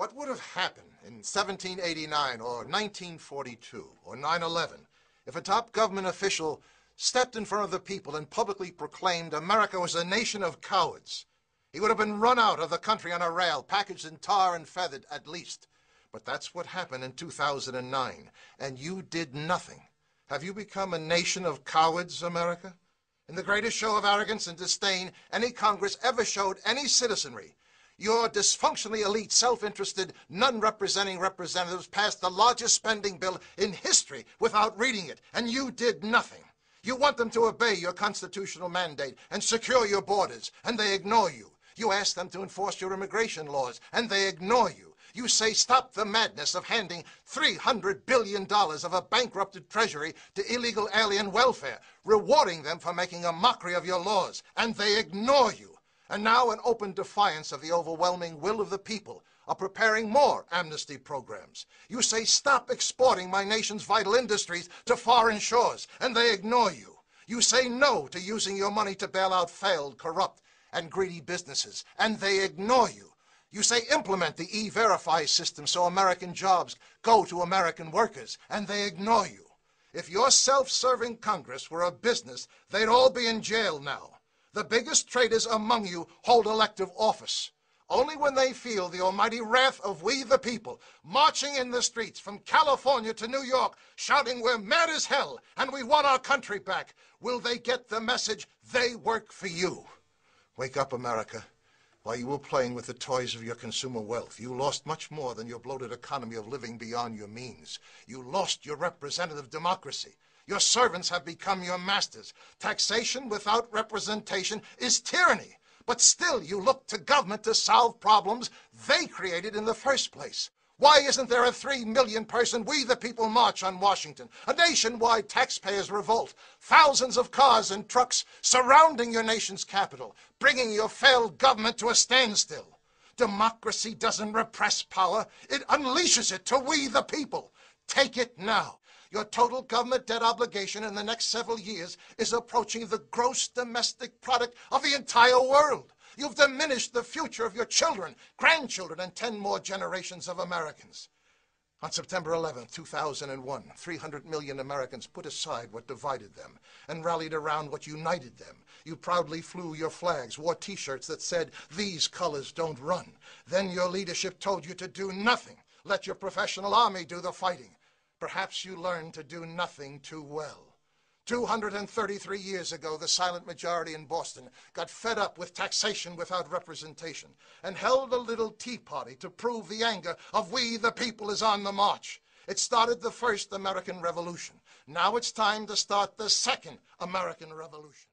What would have happened in 1789 or 1942 or 9/11 if a top government official stepped in front of the people and publicly proclaimed America was a nation of cowards? He would have been run out of the country on a rail, packaged in tar and feathered at least. But that's what happened in 2009, and you did nothing. Have you become a nation of cowards, America? In the greatest show of arrogance and disdain any Congress ever showed any citizenry, your dysfunctionally elite, self-interested, none-representing representatives passed the largest spending bill in history without reading it, and you did nothing. You want them to obey your constitutional mandate and secure your borders, and they ignore you. You ask them to enforce your immigration laws, and they ignore you. You say stop the madness of handing $300 billion of a bankrupted treasury to illegal alien welfare, rewarding them for making a mockery of your laws, and they ignore you. And now, in open defiance of the overwhelming will of the people, are preparing more amnesty programs. You say stop exporting my nation's vital industries to foreign shores, and they ignore you. You say no to using your money to bail out failed, corrupt, and greedy businesses, and they ignore you. You say implement the E-Verify system so American jobs go to American workers, and they ignore you. If your self-serving Congress were a business, they'd all be in jail now. The biggest traitors among you hold elective office. Only when they feel the almighty wrath of we the people, marching in the streets from California to New York, shouting we're mad as hell and we want our country back, will they get the message they work for you. Wake up, America. While you were playing with the toys of your consumer wealth, you lost much more than your bloated economy of living beyond your means. You lost your representative democracy. Your servants have become your masters. Taxation without representation is tyranny. But still you look to government to solve problems they created in the first place. Why isn't there a 3 million person We the People march on Washington? A nationwide taxpayers' revolt. Thousands of cars and trucks surrounding your nation's capital, bringing your failed government to a standstill. Democracy doesn't repress power. It unleashes it to we the people. Take it now. Your total government debt obligation in the next several years is approaching the gross domestic product of the entire world. You've diminished the future of your children, grandchildren, and 10 more generations of Americans. On September 11, 2001, 300 million Americans put aside what divided them and rallied around what united them. You proudly flew your flags, wore T-shirts that said, "These colors don't run." Then your leadership told you to do nothing. Let your professional army do the fighting. Perhaps you learned to do nothing too well. 233 years ago, the silent majority in Boston got fed up with taxation without representation and held a little tea party to prove the anger of we the people is on the march. It started the first American Revolution. Now it's time to start the second American Revolution.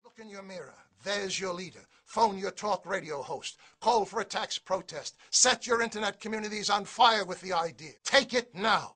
Look in your mirror. There's your leader. Phone your talk radio host. Call for a tax protest. Set your internet communities on fire with the idea. Take it now.